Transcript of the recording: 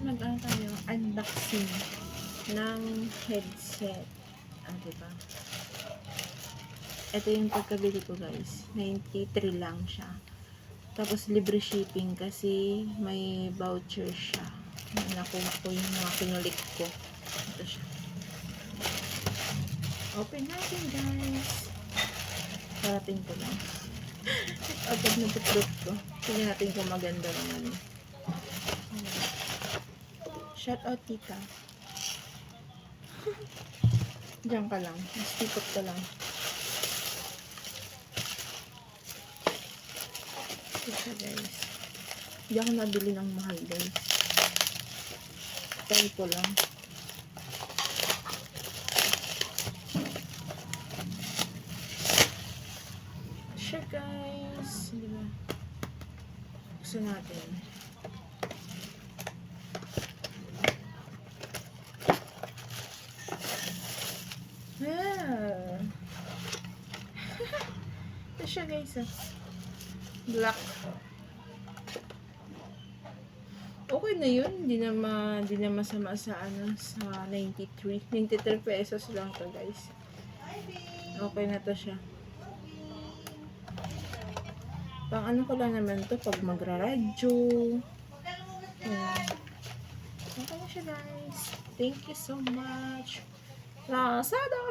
mag-ano tayo, unboxing ng headset. Diba? Ito yung pagkabili ko guys. 93 lang siya. Tapos libre shipping kasi may voucher siya. Nakuha ko yung mga kinulik ko. Ito siya. Open natin guys. Parating ko lang. Agad na tutrot ko. Tingnan natin kung maganda naman. Shout out tita. Diyan ka lang. Mas tipot ka lang. Ito guys. Hindi ako nabili ng mahal guys. Try ko lang. Siya guys. Diba? Gusto natin. Ito siya guys. Black. Okay na yun. Hindi na masama sa sa 93 pesos lang to guys. Okay na to siya. Pang ano ko lang naman to pag magra-radyo. Ayan. Okay na siya guys. Thank you so much. Lazada!